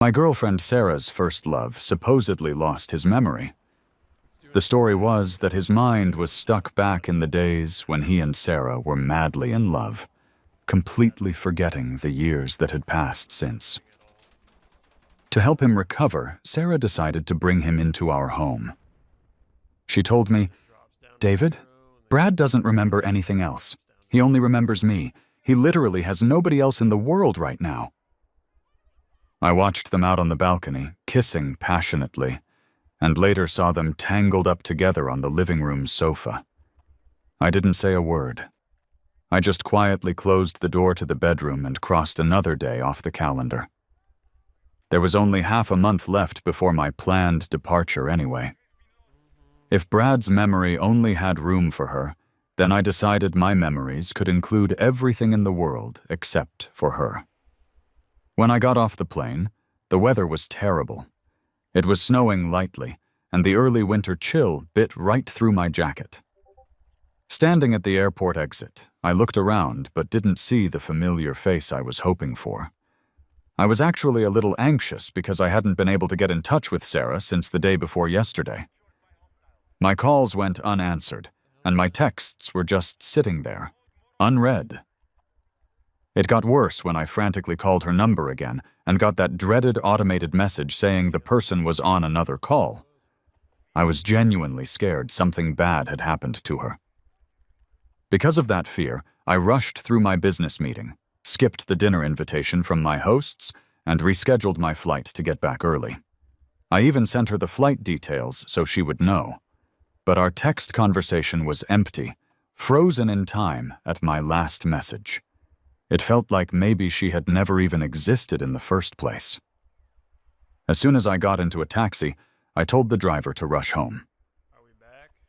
My girlfriend Sarah's first love supposedly lost his memory. The story was that his mind was stuck back in the days when he and Sarah were madly in love, completely forgetting the years that had passed since. To help him recover, Sarah decided to bring him into our home. She told me, "David, Brad doesn't remember anything else. He only remembers me. He literally has nobody else in the world right now." I watched them out on the balcony, kissing passionately, and later saw them tangled up together on the living room sofa. I didn't say a word. I just quietly closed the door to the bedroom and crossed another day off the calendar. There was only half a month left before my planned departure anyway. If Brad's memory only had room for her, then I decided my memories could include everything in the world except for her. When I got off the plane, the weather was terrible. It was snowing lightly, and the early winter chill bit right through my jacket. Standing at the airport exit, I looked around but didn't see the familiar face I was hoping for. I was actually a little anxious because I hadn't been able to get in touch with Sarah since the day before yesterday. My calls went unanswered, and my texts were just sitting there, unread. It got worse when I frantically called her number again and got that dreaded automated message saying the person was on another call. I was genuinely scared something bad had happened to her. Because of that fear, I rushed through my business meeting, skipped the dinner invitation from my hosts, and rescheduled my flight to get back early. I even sent her the flight details so she would know. But our text conversation was empty, frozen in time at my last message. It felt like maybe she had never even existed in the first place. As soon as I got into a taxi, I told the driver to rush home.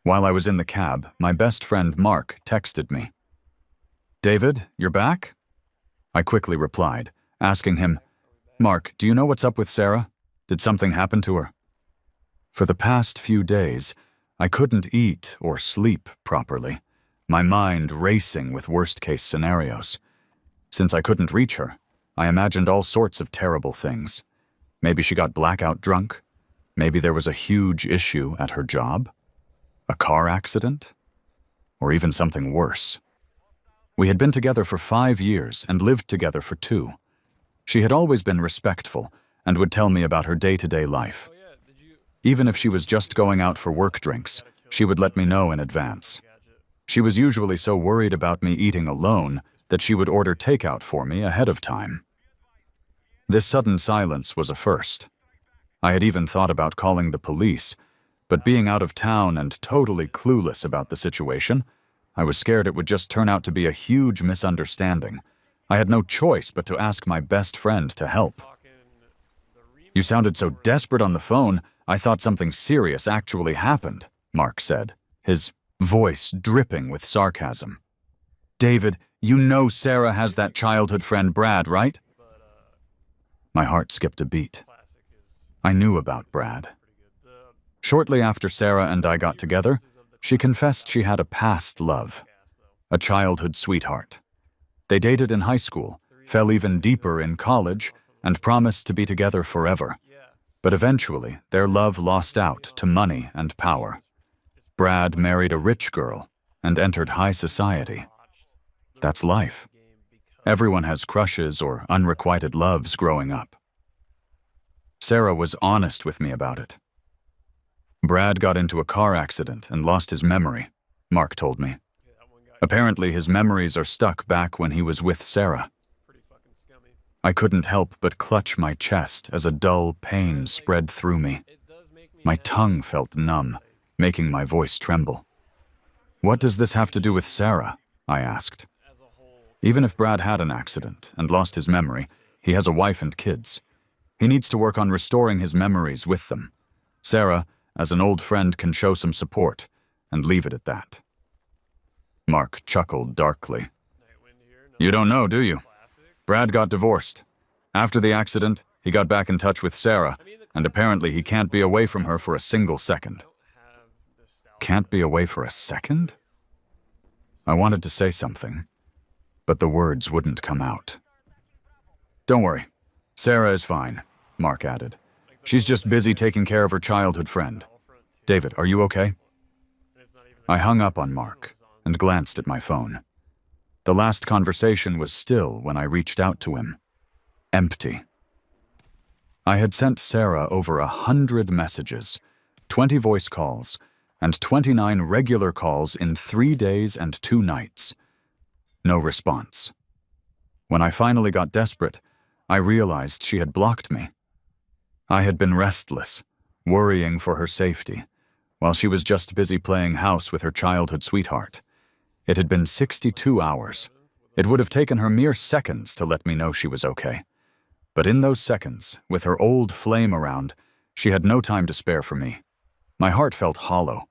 While I was in the cab, my best friend Mark texted me. "David, you're back?" I quickly replied, asking him, "Mark, do you know what's up with Sarah? Did something happen to her?" For the past few days, I couldn't eat or sleep properly, my mind racing with worst-case scenarios. Since I couldn't reach her, I imagined all sorts of terrible things. Maybe she got blackout drunk. Maybe there was a huge issue at her job. A car accident? Or even something worse. We had been together for 5 years and lived together for 2. She had always been respectful and would tell me about her day-to-day life. Even if she was just going out for work drinks, she would let me know in advance. She was usually so worried about me eating alone that she would order takeout for me ahead of time. This sudden silence was a first. I had even thought about calling the police, but being out of town and totally clueless about the situation, I was scared it would just turn out to be a huge misunderstanding. I had no choice but to ask my best friend to help. "You sounded so desperate on the phone, I thought something serious actually happened," Mark said, his voice dripping with sarcasm. "David, you know Sarah has that childhood friend Brad, right?" My heart skipped a beat. I knew about Brad. Shortly after Sarah and I got together, she confessed she had a past love, a childhood sweetheart. They dated in high school, fell even deeper in college, and promised to be together forever. But eventually, their love lost out to money and power. Brad married a rich girl and entered high society. That's life. Everyone has crushes or unrequited loves growing up. Sarah was honest with me about it. Brad got into a car accident and lost his memory, Mark told me. Apparently, his memories are stuck back when he was with Sarah. I couldn't help but clutch my chest as a dull pain spread through me. My tongue felt numb, making my voice tremble. "What does this have to do with Sarah?" I asked. Even if Brad had an accident and lost his memory, he has a wife and kids. He needs to work on restoring his memories with them. Sarah, as an old friend, can show some support and leave it at that. Mark chuckled darkly. "You don't know, do you? Brad got divorced. After the accident, he got back in touch with Sarah, and apparently he can't be away from her for a single second." Can't be away for a second? I wanted to say something, but the words wouldn't come out. "Don't worry. Sarah is fine. Mark added. She's just busy taking care of her childhood friend. David, are you okay? I hung up on Mark and glanced at my phone. The last conversation was still when I reached out to him. Empty. I had sent Sarah over 100 messages, 20 voice calls, and 29 regular calls in 3 days and 2 nights. No response. When I finally got desperate, I realized she had blocked me. I had been restless, worrying for her safety, while she was just busy playing house with her childhood sweetheart. It had been 62 hours. It would have taken her mere seconds to let me know she was okay. But in those seconds, with her old flame around, she had no time to spare for me. My heart felt hollow.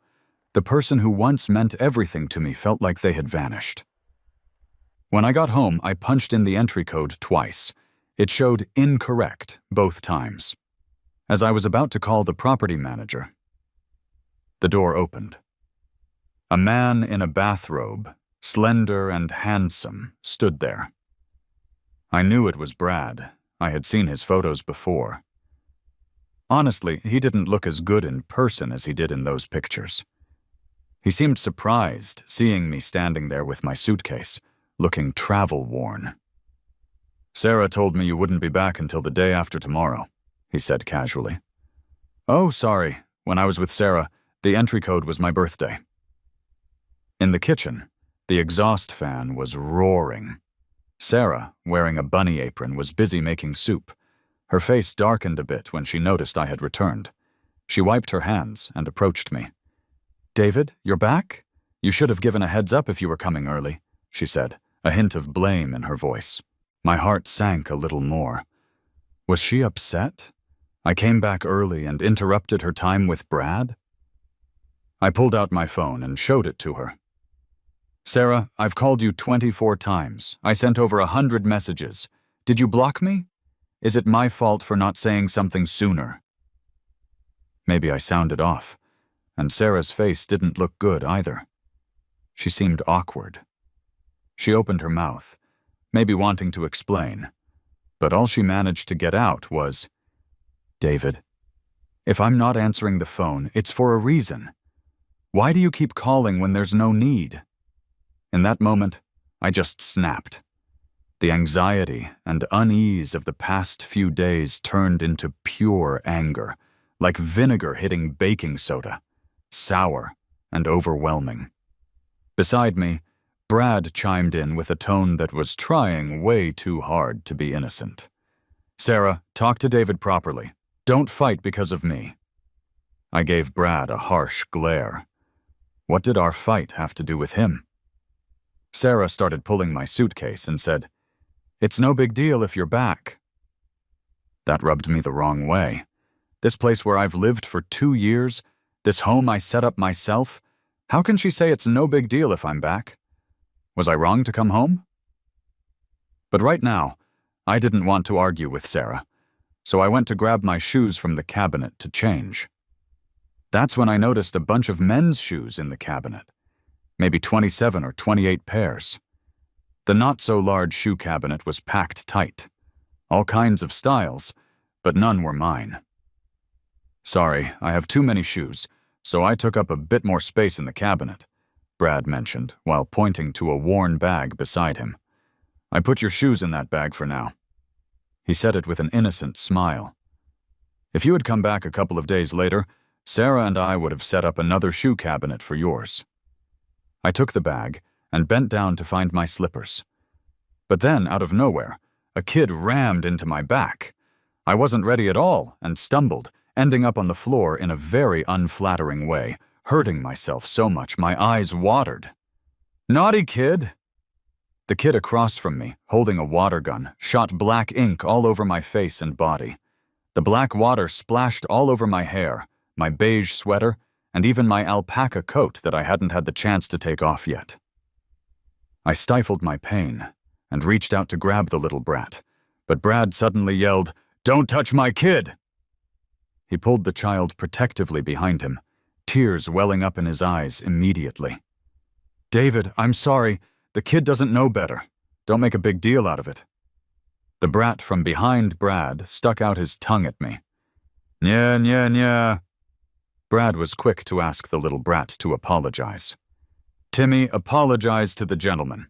The person who once meant everything to me felt like they had vanished. When I got home, I punched in the entry code twice. It showed incorrect both times. As I was about to call the property manager, the door opened. A man in a bathrobe, slender and handsome, stood there. I knew it was Brad. I had seen his photos before. Honestly, he didn't look as good in person as he did in those pictures. He seemed surprised seeing me standing there with my suitcase, looking travel-worn. Sarah told me you wouldn't be back until the day after tomorrow, he said casually. Oh, sorry. When I was with Sarah, the entry code was my birthday. In the kitchen, the exhaust fan was roaring. Sarah, wearing a bunny apron, was busy making soup. Her face darkened a bit when she noticed I had returned. She wiped her hands and approached me. David, you're back? You should have given a heads up if you were coming early, she said, a hint of blame in her voice. My heart sank a little more. Was she upset? I came back early and interrupted her time with Brad? I pulled out my phone and showed it to her. Sarah, I've called you 24 times. I sent over 100 messages. Did you block me? Is it my fault for not saying something sooner? Maybe I sounded off, and Sarah's face didn't look good either. She seemed awkward. She opened her mouth, maybe wanting to explain, but all she managed to get out was, David, if I'm not answering the phone, it's for a reason. Why do you keep calling when there's no need? In that moment, I just snapped. The anxiety and unease of the past few days turned into pure anger, like vinegar hitting baking soda, sour and overwhelming. Beside me, Brad chimed in with a tone that was trying way too hard to be innocent. Sarah, talk to David properly. Don't fight because of me. I gave Brad a harsh glare. What did our fight have to do with him? Sarah started pulling my suitcase and said, It's no big deal if you're back. That rubbed me the wrong way. This place where I've lived for 2 years, this home I set up myself, how can she say it's no big deal if I'm back? Was I wrong to come home? But right now, I didn't want to argue with Sarah, so I went to grab my shoes from the cabinet to change. That's when I noticed a bunch of men's shoes in the cabinet. Maybe 27 or 28 pairs. The not-so-large shoe cabinet was packed tight. All kinds of styles, but none were mine. Sorry, I have too many shoes, so I took up a bit more space in the cabinet, Brad mentioned, while pointing to a worn bag beside him. I put your shoes in that bag for now. He said it with an innocent smile. If you had come back a couple of days later, Sarah and I would have set up another shoe cabinet for yours. I took the bag and bent down to find my slippers. But then, out of nowhere, a kid rammed into my back. I wasn't ready at all and stumbled, ending up on the floor in a very unflattering way, hurting myself so much my eyes watered. Naughty kid! The kid across from me, holding a water gun, shot black ink all over my face and body. The black water splashed all over my hair, my beige sweater, and even my alpaca coat that I hadn't had the chance to take off yet. I stifled my pain and reached out to grab the little brat, but Brad suddenly yelled, "Don't touch my kid!" He pulled the child protectively behind him, tears welling up in his eyes immediately. David, I'm sorry. The kid doesn't know better. Don't make a big deal out of it. The brat from behind Brad stuck out his tongue at me. Nya, nya, nya. Brad was quick to ask the little brat to apologize. Timmy, apologize to the gentleman.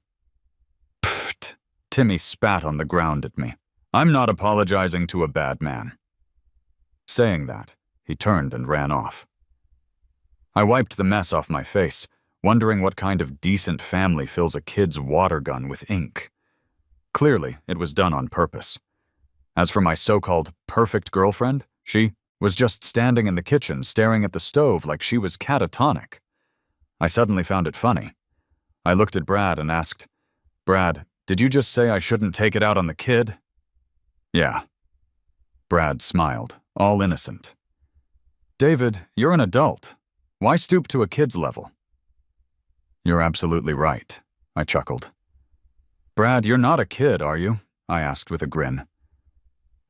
Pfft! Timmy spat on the ground at me. I'm not apologizing to a bad man. Saying that, he turned and ran off. I wiped the mess off my face, wondering what kind of decent family fills a kid's water gun with ink. Clearly, it was done on purpose. As for my so-called perfect girlfriend, she was just standing in the kitchen staring at the stove like she was catatonic. I suddenly found it funny. I looked at Brad and asked, Brad, did you just say I shouldn't take it out on the kid? Yeah. Brad smiled, all innocent. David, you're an adult. Why stoop to a kid's level? You're absolutely right, I chuckled. Brad, you're not a kid, are you? I asked with a grin.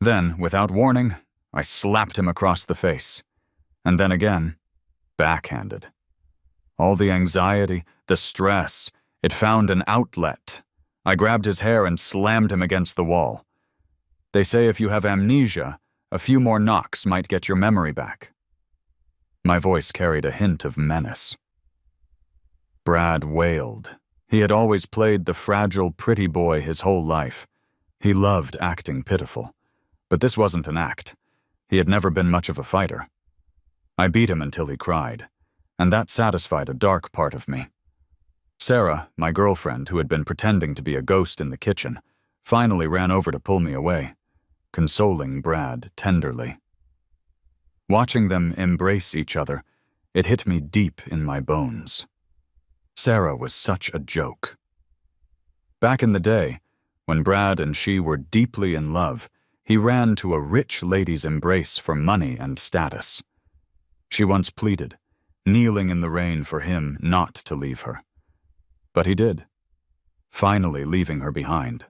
Then, without warning, I slapped him across the face. And then again, backhanded. All the anxiety, the stress, it found an outlet. I grabbed his hair and slammed him against the wall. They say if you have amnesia, a few more knocks might get your memory back. My voice carried a hint of menace. Brad wailed. He had always played the fragile, pretty boy his whole life. He loved acting pitiful. But this wasn't an act. He had never been much of a fighter. I beat him until he cried, and that satisfied a dark part of me. Sarah, my girlfriend, who had been pretending to be a ghost in the kitchen, finally ran over to pull me away, consoling Brad tenderly. Watching them embrace each other, it hit me deep in my bones. Sarah was such a joke. Back in the day, when Brad and she were deeply in love, he ran to a rich lady's embrace for money and status. She once pleaded, kneeling in the rain for him not to leave her. But he did, finally leaving her behind.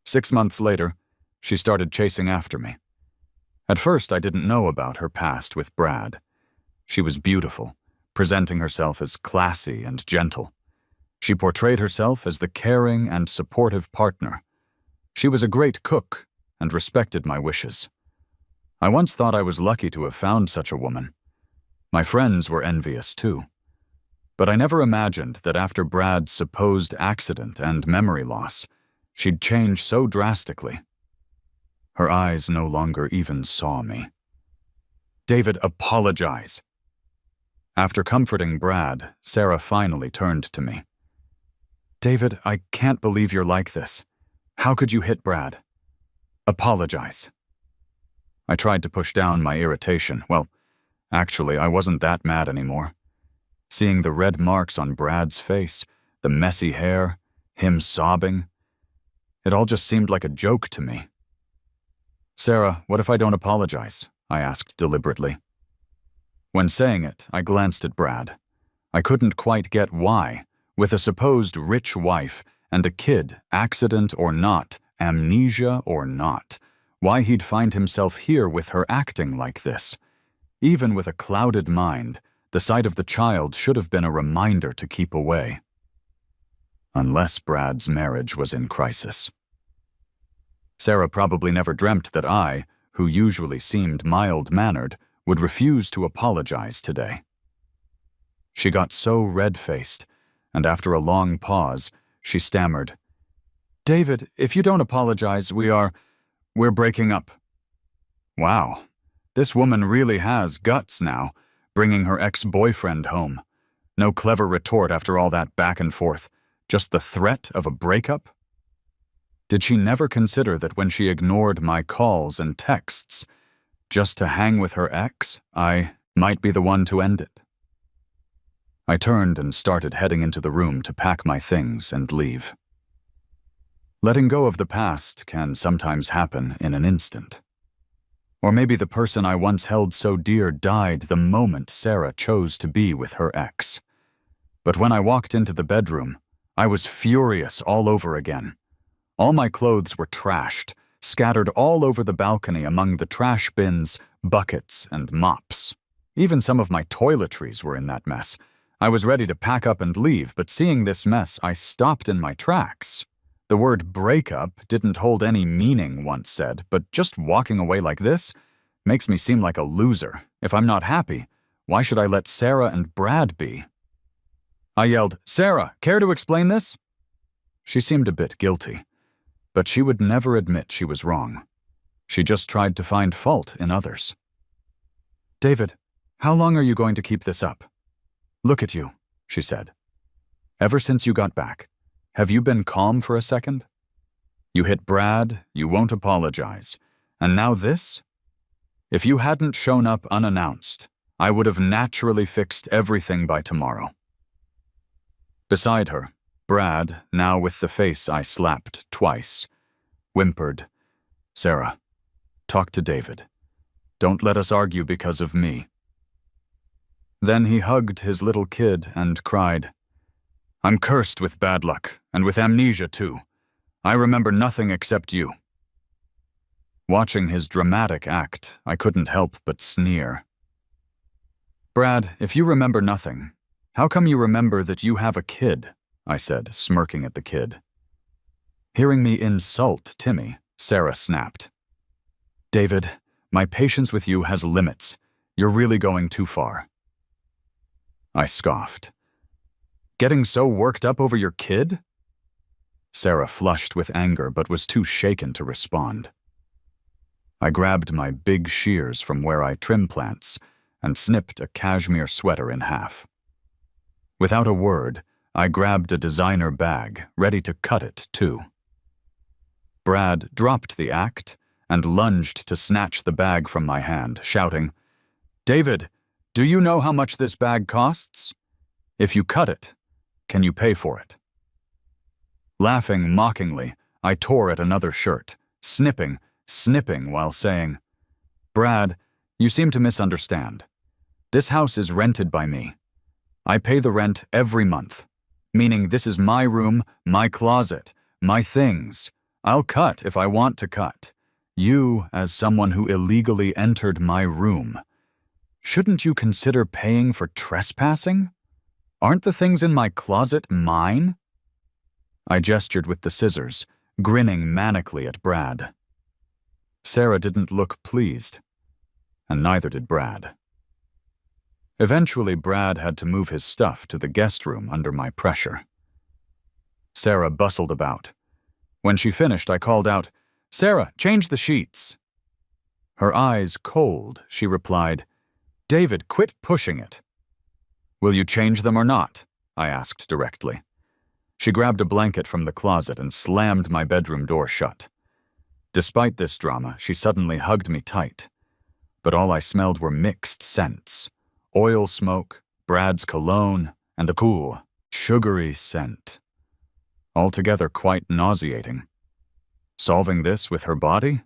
6 months later, she started chasing after me. At first, I didn't know about her past with Brad. She was beautiful, presenting herself as classy and gentle. She portrayed herself as the caring and supportive partner. She was a great cook and respected my wishes. I once thought I was lucky to have found such a woman. My friends were envious too. But I never imagined that after Brad's supposed accident and memory loss, she'd change so drastically. Her eyes no longer even saw me. David, apologize. After comforting Brad, Sarah finally turned to me. David, I can't believe you're like this. How could you hit Brad? Apologize. I tried to push down my irritation. Well, actually, I wasn't that mad anymore. Seeing the red marks on Brad's face, the messy hair, him sobbing, it all just seemed like a joke to me. Sarah, what if I don't apologize? I asked deliberately. When saying it, I glanced at Brad. I couldn't quite get why, with a supposed rich wife and a kid, accident or not, amnesia or not, why he'd find himself here with her acting like this. Even with a clouded mind, the sight of the child should have been a reminder to keep away. Unless Brad's marriage was in crisis. Sarah probably never dreamt that I, who usually seemed mild-mannered, would refuse to apologize today. She got so red-faced, and after a long pause, she stammered, David, if you don't apologize, we're breaking up. Wow, this woman really has guts now, bringing her ex-boyfriend home. No clever retort after all that back and forth, just the threat of a breakup? Did she never consider that when she ignored my calls and texts, just to hang with her ex, I might be the one to end it? I turned and started heading into the room to pack my things and leave. Letting go of the past can sometimes happen in an instant. Or maybe the person I once held so dear died the moment Sarah chose to be with her ex. But when I walked into the bedroom, I was furious all over again. All my clothes were trashed, scattered all over the balcony among the trash bins, buckets, and mops. Even some of my toiletries were in that mess. I was ready to pack up and leave, but seeing this mess, I stopped in my tracks. The word breakup didn't hold any meaning, once said, but just walking away like this makes me seem like a loser. If I'm not happy, why should I let Sarah and Brad be? I yelled, "Sarah, care to explain this?" She seemed a bit guilty, but she would never admit she was wrong. She just tried to find fault in others. "David, how long are you going to keep this up? Look at you," she said. "Ever since you got back, have you been calm for a second? You hit Brad, you won't apologize, and now this? If you hadn't shown up unannounced, I would have naturally fixed everything by tomorrow." Beside her, Brad, now with the face I slapped twice, whimpered, "Sarah, talk to David. Don't let us argue because of me." Then he hugged his little kid and cried, "I'm cursed with bad luck, and with amnesia too. I remember nothing except you." Watching his dramatic act, I couldn't help but sneer. "Brad, if you remember nothing, how come you remember that you have a kid?" I said, smirking at the kid. Hearing me insult Timmy, Sarah snapped. "David, my patience with you has limits. You're really going too far." I scoffed. "Getting so worked up over your kid?" Sarah flushed with anger but was too shaken to respond. I grabbed my big shears from where I trim plants and snipped a cashmere sweater in half. Without a word, I grabbed a designer bag, ready to cut it too. Brad dropped the act and lunged to snatch the bag from my hand, shouting, "David, do you know how much this bag costs? If you cut it, can you pay for it?" Laughing mockingly, I tore at another shirt, snipping while saying, "Brad, you seem to misunderstand. This house is rented by me. I pay the rent every month, meaning this is my room, my closet, my things. I'll cut if I want to cut. You, as someone who illegally entered my room, shouldn't you consider paying for trespassing? Aren't the things in my closet mine?" I gestured with the scissors, grinning manically at Brad. Sarah didn't look pleased, and neither did Brad. Eventually, Brad had to move his stuff to the guest room under my pressure. Sarah bustled about. When she finished, I called out, "Sarah, change the sheets." Her eyes cold, she replied, "David, quit pushing it." "Will you change them or not?" I asked directly. She grabbed a blanket from the closet and slammed my bedroom door shut. Despite this drama, she suddenly hugged me tight. But all I smelled were mixed scents. Oil smoke, Brad's cologne, and a cool, sugary scent. Altogether quite nauseating. Solving this with her body?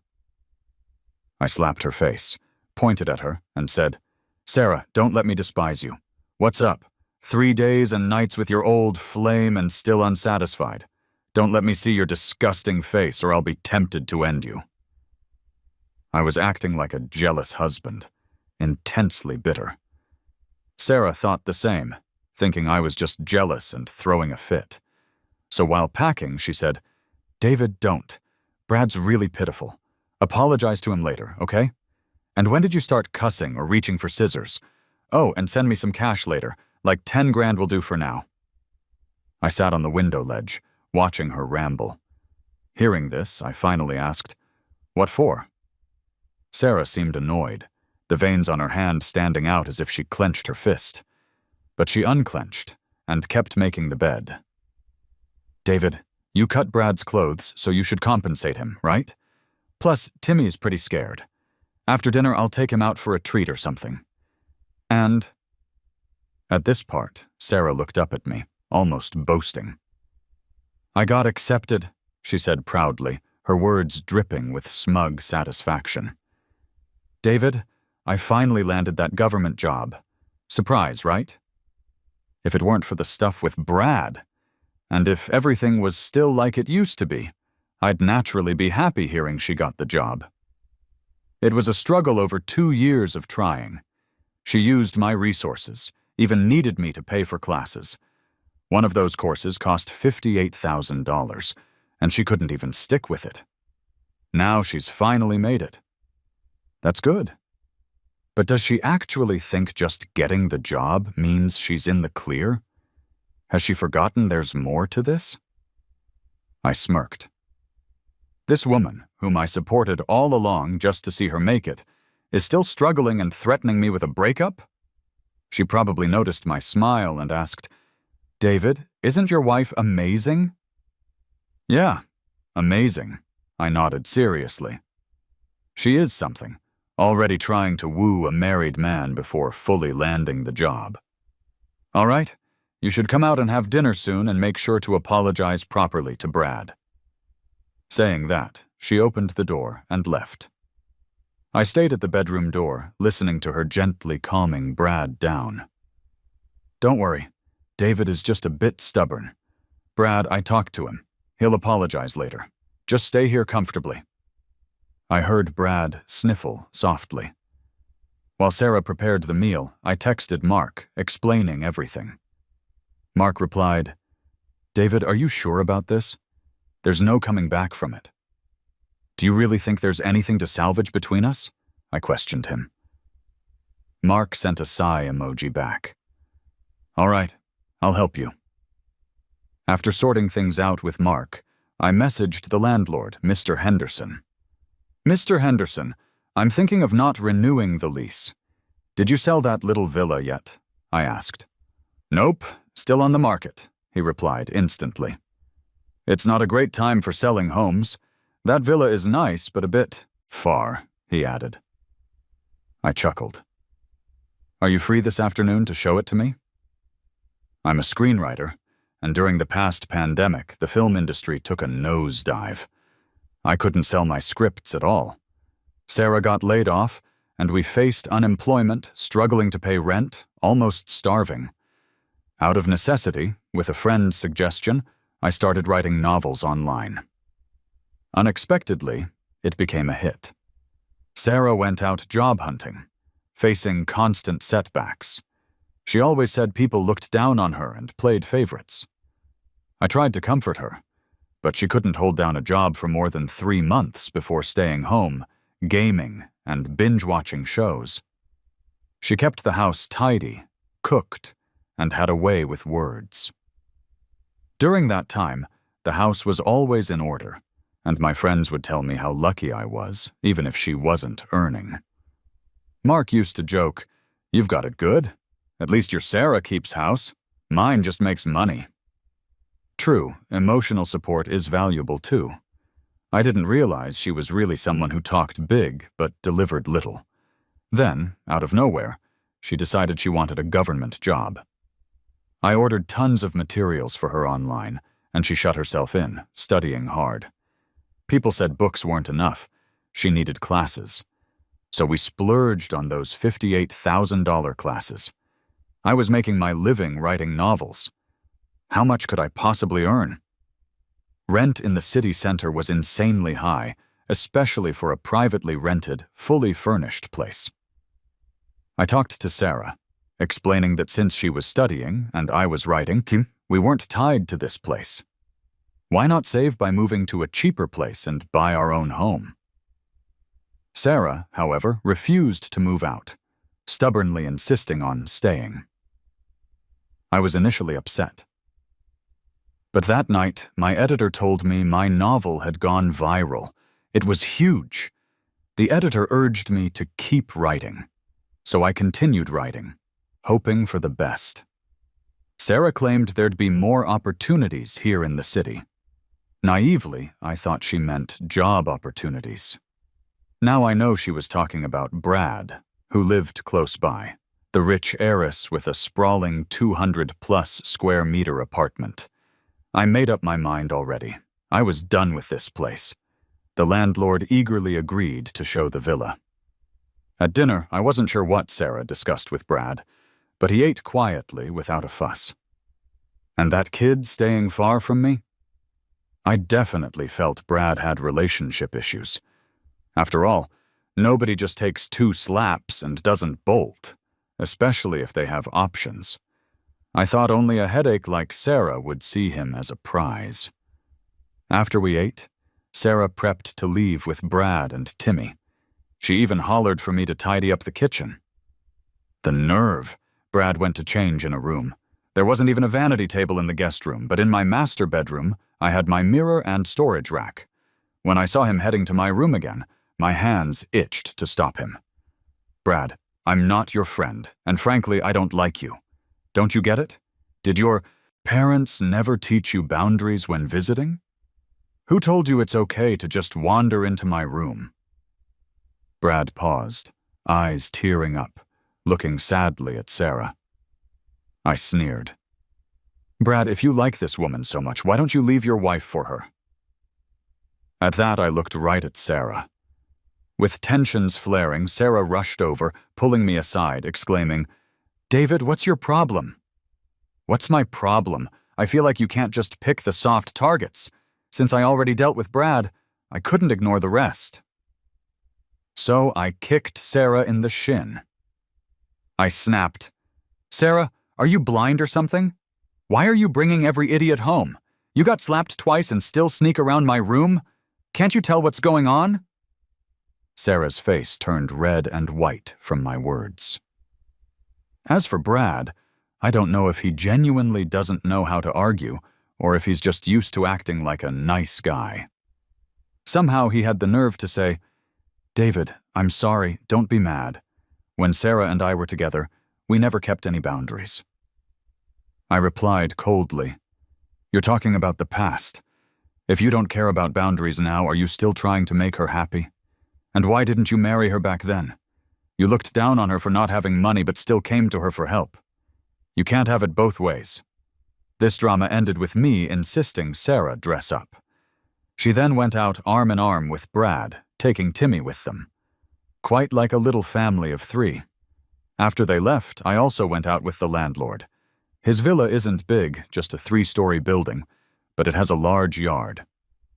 I slapped her face, pointed at her, and said, "Sarah, don't let me despise you. What's up? 3 days and nights with your old flame and still unsatisfied. Don't let me see your disgusting face or I'll be tempted to end you." I was acting like a jealous husband, intensely bitter. Sarah thought the same, thinking I was just jealous and throwing a fit. So while packing, she said, "David, don't. Brad's really pitiful. Apologize to him later, okay? And when did you start cussing or reaching for scissors? Oh, and send me some cash later, like 10 grand will do for now." I sat on the window ledge, watching her ramble. Hearing this, I finally asked, "What for?" Sarah seemed annoyed, the veins on her hand standing out as if she clenched her fist. But she unclenched and kept making the bed. "David, you cut Brad's clothes, so you should compensate him, right? Plus, Timmy's pretty scared. After dinner, I'll take him out for a treat or something. And..." At this part, Sarah looked up at me, almost boasting. "I got accepted," she said proudly, her words dripping with smug satisfaction. "David, I finally landed that government job. Surprise, right? If it weren't for the stuff with Brad, and if everything was still like it used to be, I'd naturally be happy hearing she got the job. It was a struggle over 2 years of trying. She used my resources, even needed me to pay for classes. One of those courses cost $58,000, and she couldn't even stick with it. Now she's finally made it. That's good. But does she actually think just getting the job means she's in the clear? Has she forgotten there's more to this? I smirked. This woman, whom I supported all along just to see her make it, is still struggling and threatening me with a breakup? She probably noticed my smile and asked, "David, isn't your wife amazing?" "Yeah, amazing," I nodded seriously. She is something, already trying to woo a married man before fully landing the job. All right, you should come out and have dinner soon and make sure to apologize properly to Brad. Saying that, she opened the door and left. I stayed at the bedroom door, listening to her gently calming Brad down. Don't worry, David is just a bit stubborn. Brad, I talked to him. He'll apologize later. Just stay here comfortably. I heard Brad sniffle softly. While Sarah prepared the meal, I texted Mark, explaining everything. Mark replied, "David, are you sure about this? There's no coming back from it." "Do you really think there's anything to salvage between us?" I questioned him. Mark sent a sigh emoji back. "All right, I'll help you." After sorting things out with Mark, I messaged the landlord, Mr. Henderson. "Mr. Henderson, I'm thinking of not renewing the lease. Did you sell that little villa yet?" I asked. "Nope, still on the market," he replied instantly. "It's not a great time for selling homes. That villa is nice, but a bit far," he added. I chuckled. "Are you free this afternoon to show it to me?" I'm a screenwriter, and during the past pandemic, the film industry took a nosedive. I couldn't sell my scripts at all. Sarah got laid off, and we faced unemployment, struggling to pay rent, almost starving. Out of necessity, with a friend's suggestion, I started writing novels online. Unexpectedly, it became a hit. Sarah went out job hunting, facing constant setbacks. She always said people looked down on her and played favorites. I tried to comfort her, but she couldn't hold down a job for more than 3 months before staying home, gaming, and binge-watching shows. She kept the house tidy, cooked, and had a way with words. During that time, the house was always in order, and my friends would tell me how lucky I was, even if she wasn't earning. Mark used to joke, "You've got it good. At least your Sarah keeps house. Mine just makes money." True, emotional support is valuable too. I didn't realize she was really someone who talked big but delivered little. Then, out of nowhere, she decided she wanted a government job. I ordered tons of materials for her online, and she shut herself in, studying hard. People said books weren't enough. She needed classes. So we splurged on those $58,000 classes. I was making my living writing novels. How much could I possibly earn? Rent in the city center was insanely high, especially for a privately rented, fully furnished place. I talked to Sarah, explaining that since she was studying and I was writing, we weren't tied to this place. Why not save by moving to a cheaper place and buy our own home? Sarah, however, refused to move out, stubbornly insisting on staying. I was initially upset. But that night, my editor told me my novel had gone viral. It was huge. The editor urged me to keep writing, so I continued writing, hoping for the best. Sarah claimed there'd be more opportunities here in the city. Naively, I thought she meant job opportunities. Now I know she was talking about Brad, who lived close by, the rich heiress with a sprawling 200-plus square meter apartment. I made up my mind already. I was done with this place. The landlord eagerly agreed to show the villa. At dinner, I wasn't sure what Sarah discussed with Brad, but he ate quietly without a fuss. And that kid staying far from me? I definitely felt Brad had relationship issues. After all, nobody just takes 2 slaps and doesn't bolt, especially if they have options. I thought only a headache like Sarah would see him as a prize. After we ate, Sarah prepped to leave with Brad and Timmy. She even hollered for me to tidy up the kitchen. The nerve! Brad went to change in a room. There wasn't even a vanity table in the guest room, but in my master bedroom, I had my mirror and storage rack. When I saw him heading to my room again, my hands itched to stop him. Brad, I'm not your friend, and frankly, I don't like you. Don't you get it? Did your parents never teach you boundaries when visiting? Who told you it's okay to just wander into my room? Brad paused, eyes tearing up, looking sadly at Sarah. I sneered. Brad, if you like this woman so much, why don't you leave your wife for her? At that, I looked right at Sarah. With tensions flaring, Sarah rushed over, pulling me aside, exclaiming, David, what's your problem? What's my problem? I feel like you can't just pick the soft targets. Since I already dealt with Brad, I couldn't ignore the rest. So I kicked Sarah in the shin. I snapped, Sarah, are you blind or something? Why are you bringing every idiot home? You got slapped twice and still sneak around my room? Can't you tell what's going on? Sarah's face turned red and white from my words. As for Brad, I don't know if he genuinely doesn't know how to argue or if he's just used to acting like a nice guy. Somehow he had the nerve to say, David, I'm sorry, don't be mad. When Sarah and I were together, we never kept any boundaries. I replied coldly, You're talking about the past. If you don't care about boundaries now, are you still trying to make her happy? And why didn't you marry her back then? You looked down on her for not having money but still came to her for help. You can't have it both ways. This drama ended with me insisting Sarah dress up. She then went out arm in arm with Brad, taking Timmy with them. Quite like a little family of 3. After they left, I also went out with the landlord. His villa isn't big, just a 3-story building, but it has a large yard.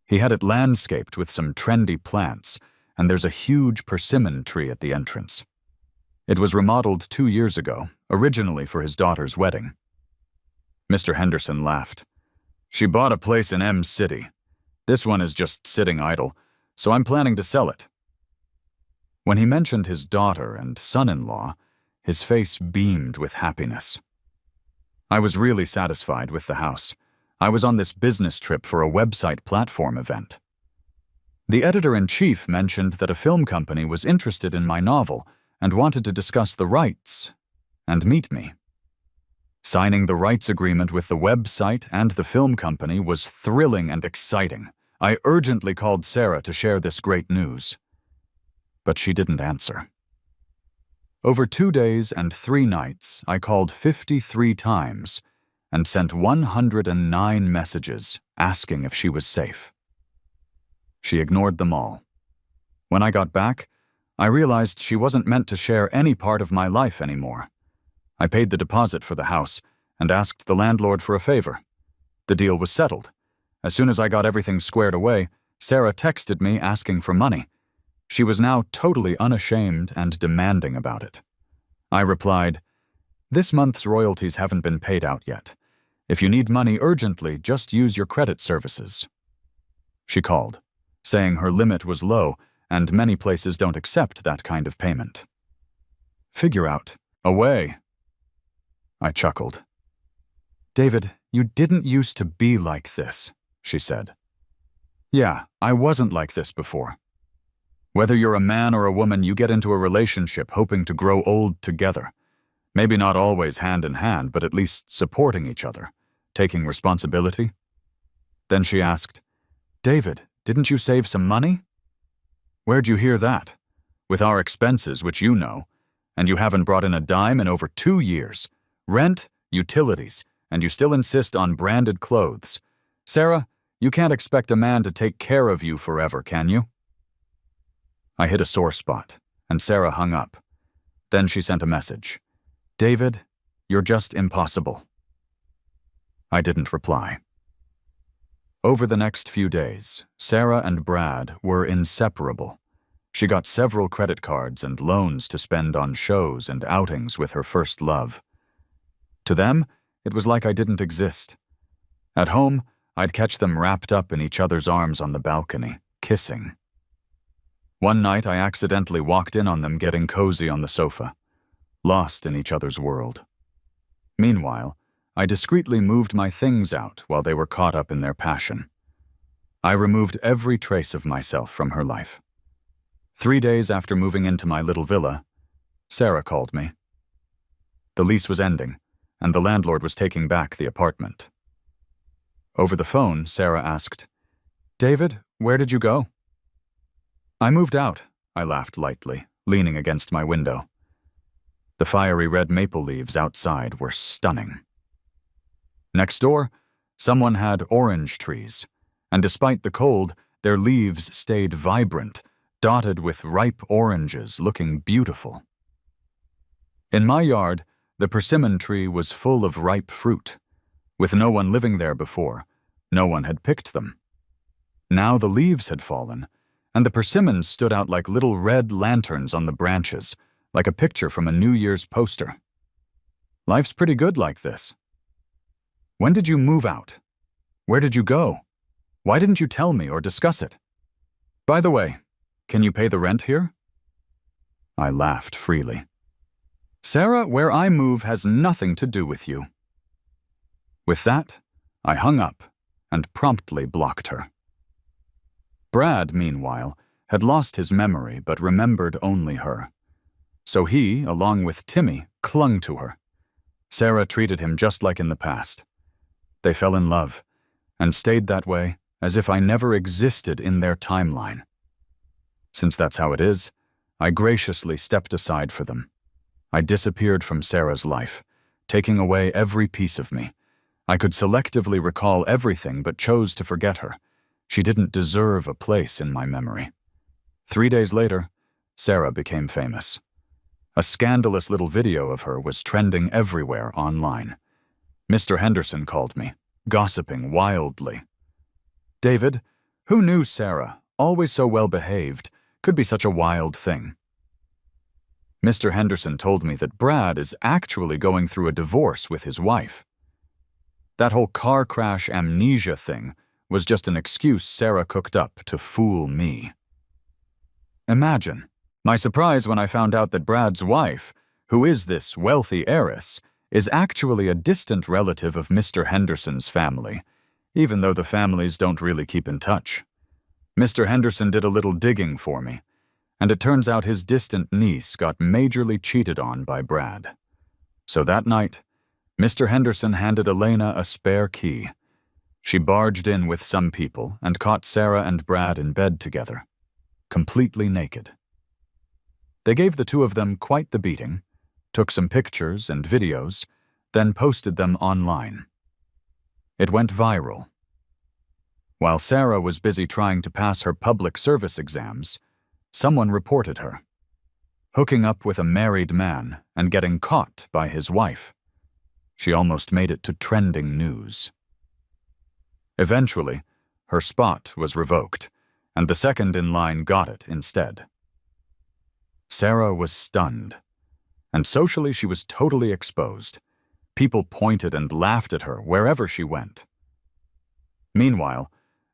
He had it landscaped with some trendy plants, and there's a huge persimmon tree at the entrance. It was remodeled 2 years ago, originally for his daughter's wedding. Mr. Henderson laughed. She bought a place in M City. This one is just sitting idle, so I'm planning to sell it. When he mentioned his daughter and son-in-law, his face beamed with happiness. I was really satisfied with the house. I was on this business trip for a website platform event. The editor-in-chief mentioned that a film company was interested in my novel and wanted to discuss the rights and meet me. Signing the rights agreement with the website and the film company was thrilling and exciting. I urgently called Sarah to share this great news. But she didn't answer. Over 2 days and 3 nights, I called 53 times and sent 109 messages asking if she was safe. She ignored them all. When I got back, I realized she wasn't meant to share any part of my life anymore. I paid the deposit for the house and asked the landlord for a favor. The deal was settled. As soon as I got everything squared away, Sarah texted me asking for money. She was now totally unashamed and demanding about it. I replied, "This month's royalties haven't been paid out yet. If you need money urgently, just use your credit services." She called, saying her limit was low and many places don't accept that kind of payment. Figure out a way. I chuckled. "David, you didn't used to be like this," she said. "Yeah, I wasn't like this before. Whether you're a man or a woman, you get into a relationship hoping to grow old together. Maybe not always hand in hand, but at least supporting each other, taking responsibility." Then she asked, "David, didn't you save some money?" "Where'd you hear that? With our expenses, which you know, and you haven't brought in a dime in over 2 years. Rent, utilities, and you still insist on branded clothes. Sarah, you can't expect a man to take care of you forever, can you?" I hit a sore spot, and Sarah hung up. Then she sent a message. "David, you're just impossible." I didn't reply. Over the next few days, Sarah and Brad were inseparable. She got several credit cards and loans to spend on shows and outings with her first love. To them, it was like I didn't exist. At home, I'd catch them wrapped up in each other's arms on the balcony, kissing. One night, I accidentally walked in on them getting cozy on the sofa, lost in each other's world. Meanwhile, I discreetly moved my things out while they were caught up in their passion. I removed every trace of myself from her life. 3 days after moving into my little villa, Sarah called me. The lease was ending, and the landlord was taking back the apartment. Over the phone, Sarah asked, "David, where did you go?" "I moved out," I laughed lightly, leaning against my window. The fiery red maple leaves outside were stunning. Next door, someone had orange trees, and despite the cold, their leaves stayed vibrant, dotted with ripe oranges looking beautiful. In my yard, the persimmon tree was full of ripe fruit. With no one living there before, no one had picked them. Now the leaves had fallen, and the persimmons stood out like little red lanterns on the branches, like a picture from a New Year's poster. Life's pretty good like this. When did you move out? Where did you go? Why didn't you tell me or discuss it? By the way, can you pay the rent here? I laughed freely. Sarah, where I move has nothing to do with you. With that, I hung up and promptly blocked her. Brad, meanwhile, had lost his memory but remembered only her. So he, along with Timmy, clung to her. Sarah treated him just like in the past. They fell in love, and stayed that way as if I never existed in their timeline. Since that's how it is, I graciously stepped aside for them. I disappeared from Sarah's life, taking away every piece of me. I could selectively recall everything but chose to forget her. She didn't deserve a place in my memory. 3 days later, Sarah became famous. A scandalous little video of her was trending everywhere online. Mr. Henderson called me, gossiping wildly. David, who knew Sarah, always so well behaved, could be such a wild thing? Mr. Henderson told me that Brad is actually going through a divorce with his wife. That whole car crash amnesia thing was just an excuse Sarah cooked up to fool me. Imagine my surprise when I found out that Brad's wife, who is this wealthy heiress, is actually a distant relative of Mr. Henderson's family, even though the families don't really keep in touch. Mr. Henderson did a little digging for me, and it turns out his distant niece got majorly cheated on by Brad. So that night, Mr. Henderson handed Elena a spare key. She barged in with some people and caught Sarah and Brad in bed together, completely naked. They gave the two of them quite the beating, took some pictures and videos, then posted them online. It went viral. While Sarah was busy trying to pass her public service exams, someone reported her, hooking up with a married man and getting caught by his wife. She almost made it to trending news. Eventually, her spot was revoked, and the second in line got it instead. Sarah was stunned, and socially she was totally exposed. People pointed and laughed at her wherever she went. Meanwhile,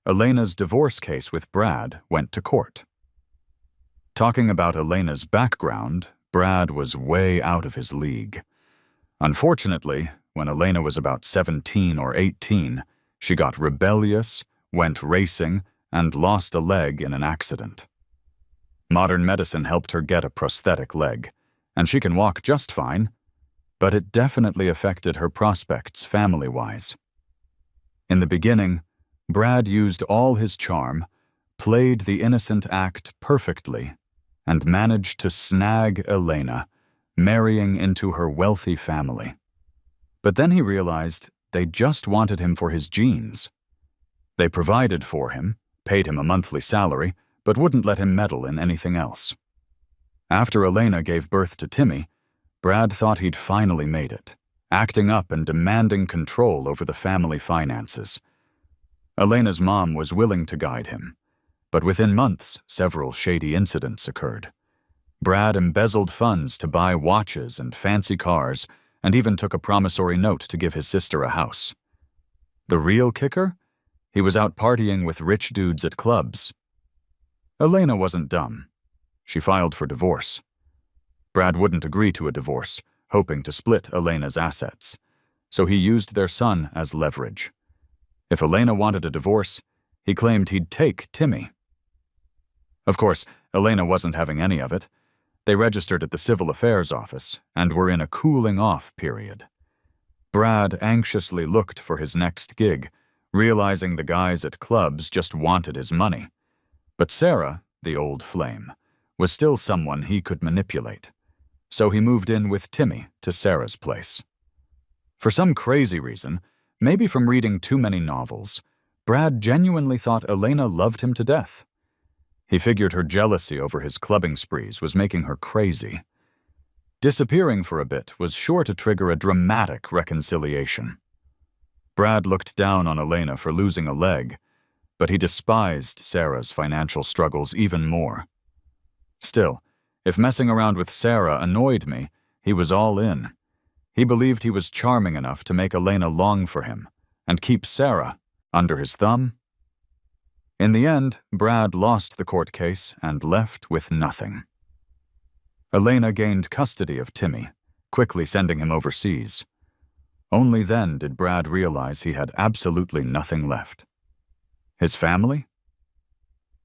Elena's divorce case with Brad went to court. Talking about Elena's background, Brad was way out of his league. Unfortunately, when Elena was about 17 or 18, she got rebellious, went racing, and lost a leg in an accident. Modern medicine helped her get a prosthetic leg, and she can walk just fine, but it definitely affected her prospects family-wise. In the beginning, Brad used all his charm, played the innocent act perfectly, and managed to snag Elena, marrying into her wealthy family. But then he realized they just wanted him for his genes. They provided for him, paid him a monthly salary, but wouldn't let him meddle in anything else. After Elena gave birth to Timmy, Brad thought he'd finally made it, acting up and demanding control over the family finances. Elena's mom was willing to guide him, but within months, several shady incidents occurred. Brad embezzled funds to buy watches and fancy cars, and even took a promissory note to give his sister a house. The real kicker? He was out partying with rich dudes at clubs. Elena wasn't dumb. She filed for divorce. Brad wouldn't agree to a divorce, hoping to split Elena's assets, so he used their son as leverage. If Elena wanted a divorce, he claimed he'd take Timmy. Of course, Elena wasn't having any of it. They registered at the Civil Affairs office and were in a cooling-off period. Brad anxiously looked for his next gig, realizing the guys at clubs just wanted his money. But Sarah, the old flame, was still someone he could manipulate. So he moved in with Timmy to Sarah's place. For some crazy reason, maybe from reading too many novels, Brad genuinely thought Elena loved him to death. He figured her jealousy over his clubbing sprees was making her crazy. Disappearing for a bit was sure to trigger a dramatic reconciliation. Brad looked down on Elena for losing a leg, but he despised Sarah's financial struggles even more. Still, if messing around with Sarah annoyed me, he was all in. He believed he was charming enough to make Elena long for him and keep Sarah under his thumb. In the end, Brad lost the court case and left with nothing. Elena gained custody of Timmy, quickly sending him overseas. Only then did Brad realize he had absolutely nothing left. His family?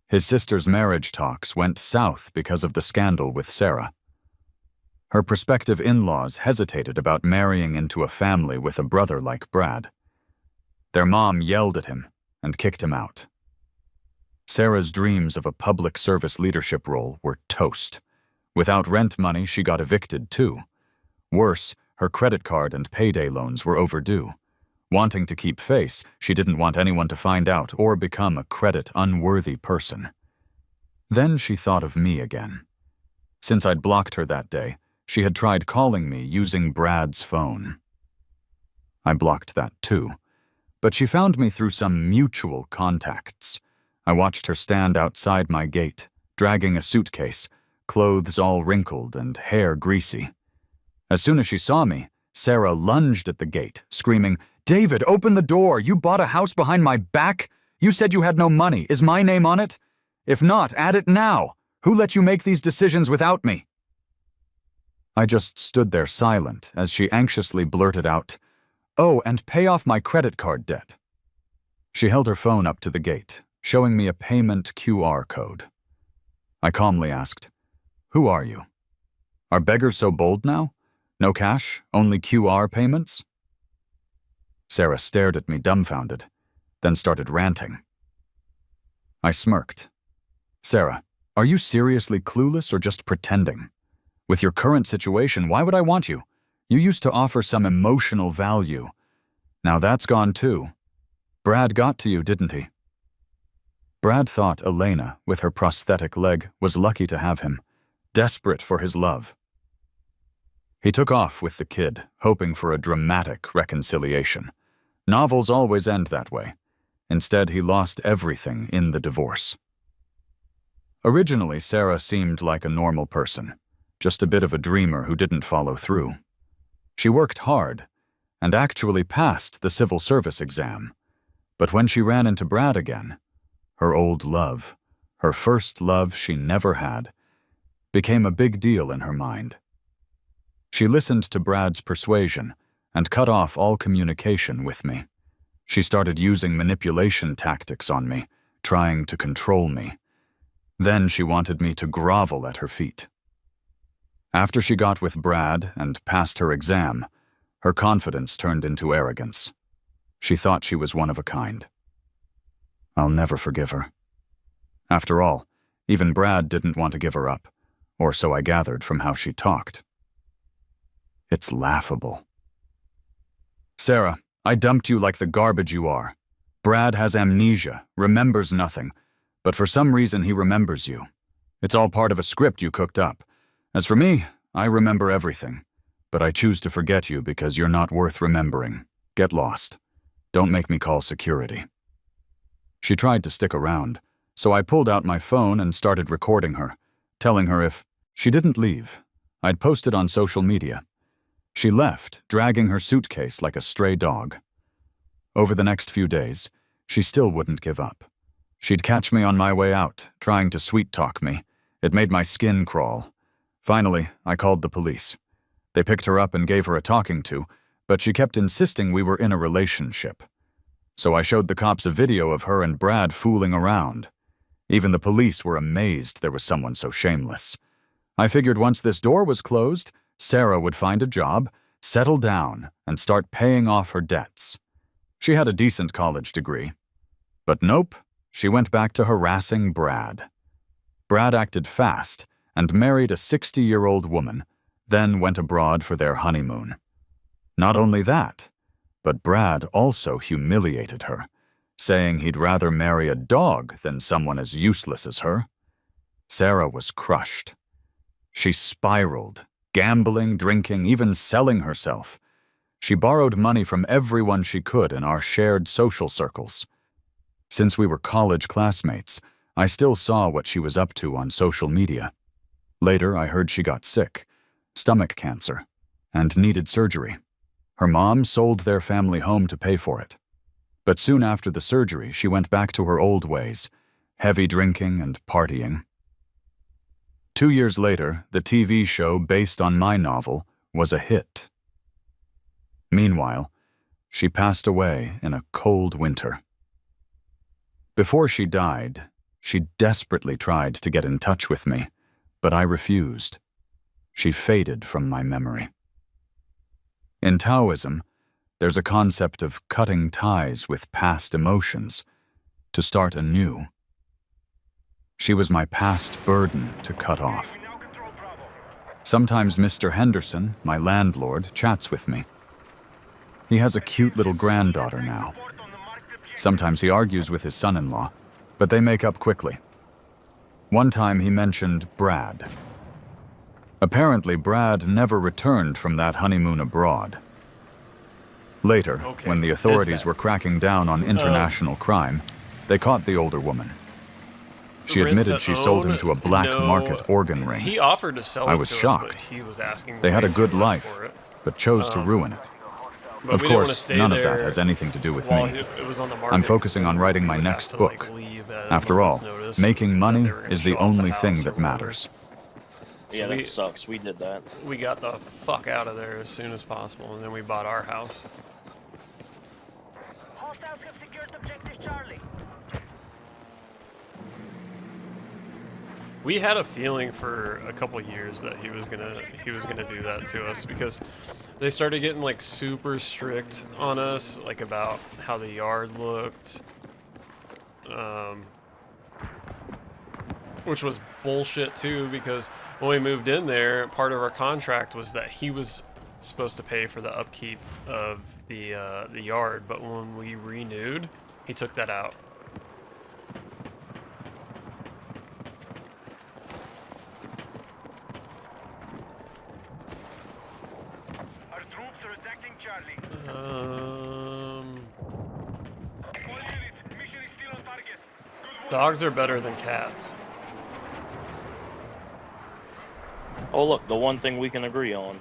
His sister's marriage talks went south because of the scandal with Sarah. Her prospective in-laws hesitated about marrying into a family with a brother like Brad. Their mom yelled at him and kicked him out. Sarah's dreams of a public service leadership role were toast. Without rent money, she got evicted too. Worse, her credit card and payday loans were overdue. Wanting to keep face, she didn't want anyone to find out or become a credit-unworthy person. Then she thought of me again. Since I'd blocked her that day, she had tried calling me using Brad's phone. I blocked that too, but she found me through some mutual contacts. I watched her stand outside my gate, dragging a suitcase, clothes all wrinkled and hair greasy. As soon as she saw me, Sarah lunged at the gate, screaming, "David, open the door! You bought a house behind my back? You said you had no money. Is my name on it? If not, add it now. Who let you make these decisions without me?" I just stood there silent as she anxiously blurted out, "Oh, and pay off my credit card debt." She held her phone up to the gate, showing me a payment QR code. I calmly asked, "Who are you? Are beggars so bold now? No cash, only QR payments?" Sarah stared at me dumbfounded, then started ranting. I smirked. "Sarah, are you seriously clueless or just pretending? With your current situation, why would I want you? You used to offer some emotional value. Now that's gone too. Brad got to you, didn't he?" Brad thought Elena, with her prosthetic leg, was lucky to have him, desperate for his love. He took off with the kid, hoping for a dramatic reconciliation. Novels always end that way. Instead, he lost everything in the divorce. Originally, Sarah seemed like a normal person, just a bit of a dreamer who didn't follow through. She worked hard and actually passed the civil service exam. But when she ran into Brad again, her old love, her first love she never had, became a big deal in her mind. She listened to Brad's persuasion and cut off all communication with me. She started using manipulation tactics on me, trying to control me. Then she wanted me to grovel at her feet. After she got with Brad and passed her exam, her confidence turned into arrogance. She thought she was one of a kind. I'll never forgive her. After all, even Brad didn't want to give her up, or so I gathered from how she talked. It's laughable. "Sarah, I dumped you like the garbage you are. Brad has amnesia, remembers nothing, but for some reason he remembers you. It's all part of a script you cooked up. As for me, I remember everything, but I choose to forget you because you're not worth remembering. Get lost. Don't make me call security." She tried to stick around, so I pulled out my phone and started recording her, telling her if she didn't leave, I'd post it on social media. She left, dragging her suitcase like a stray dog. Over the next few days, She still wouldn't give up. She'd catch me on my way out, trying to sweet-talk me. It made my skin crawl. Finally, I called the police. They picked her up and gave her a talking to, but she kept insisting we were in a relationship. So I showed the cops a video of her and Brad fooling around. Even the police were amazed there was someone so shameless. I figured once this door was closed, Sarah would find a job, settle down, and start paying off her debts. She had a decent college degree. But nope, she went back to harassing Brad. Brad acted fast and married a 60-year-old woman, then went abroad for their honeymoon. Not only that, but Brad also humiliated her, saying he'd rather marry a dog than someone as useless as her. Sarah was crushed. She spiraled, gambling, drinking, even selling herself. She borrowed money from everyone she could in our shared social circles. Since we were college classmates, I still saw what she was up to on social media. Later, I heard she got sick, stomach cancer, and needed surgery. Her mom sold their family home to pay for it. But soon after the surgery, she went back to her old ways, heavy drinking and partying. 2 years later, the TV show based on my novel was a hit. Meanwhile, she passed away in a cold winter. Before she died, she desperately tried to get in touch with me, but I refused. She faded from my memory. In Taoism, there's a concept of cutting ties with past emotions to start anew. She was my past burden to cut off. Sometimes Mr. Henderson, my landlord, chats with me. He has a cute little granddaughter now. Sometimes he argues with his son-in-law, but they make up quickly. One time he mentioned Brad. Apparently, Brad never returned from that honeymoon abroad. Later, when the authorities were cracking down on international crime, they caught the older woman. She admitted she sold him to a black market organ ring. He offered to sell it I was to shocked. us, but he was asking They had a way good too much life, for it. but chose to ruin it. But Of we didn't wanna course, stay none of that there has anything to do with while me. it was on the market, I'm focusing 'cause on writing my we would have next to, book. leave at a After all, moment's notice making that money they were gonna is the show off only house thing or that whatever. matters. Yeah, we- that sucks. We did that. We got the fuck out of there as soon as possible, and then we bought our house. Hostiles have secured objective Charlie. We had a feeling for a couple years that he was gonna do that to us, because they started getting like super strict on us, like about how the yard looked, which was bullshit too, because when we moved in there, part of our contract was that he was supposed to pay for the upkeep of the yard, but when we renewed, he took that out. Our troops are attacking Charlie. Um, All units, mission is still on target. Good work. Dogs are better than cats. Oh, look, the one thing we can agree on.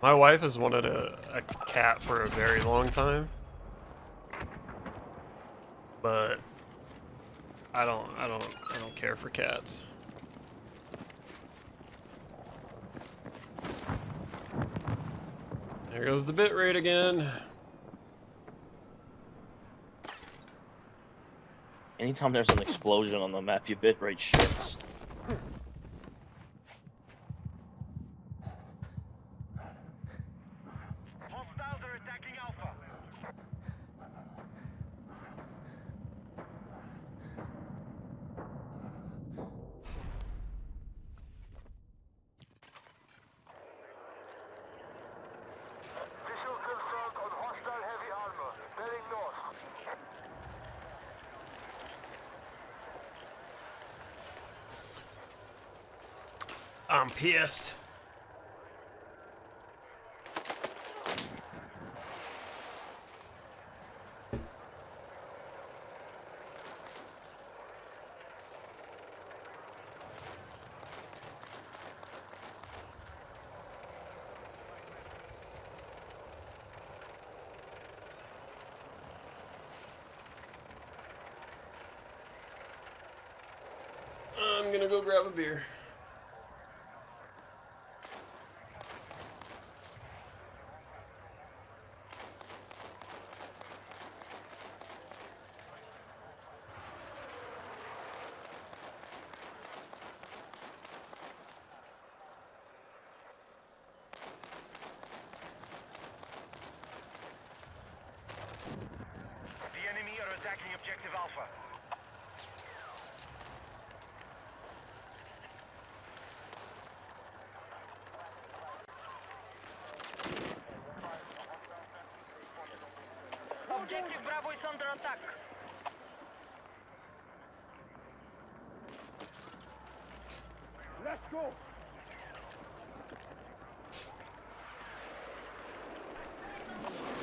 My wife has wanted a cat for a very long time, but I don't care for cats. There goes the bit rate again. Anytime there's an explosion on the map, your bitrate shits. Hostiles are attacking Alpha. Visual confirmed on hostile heavy armor. Bearing north. I'm pissed. I'm gonna go grab a beer. The enemy are attacking objective Alpha. Objective Bravo is under attack. Let's go.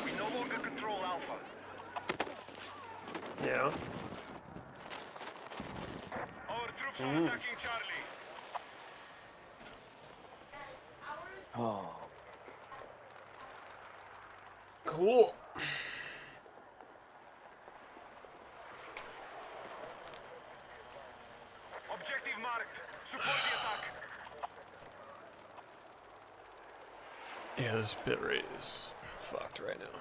We no longer control Alpha. Yeah. Our troops are attacking Charlie. Oh. Cool. Objective marked. Support the attack. Yeah, this bit rate is fucked right now.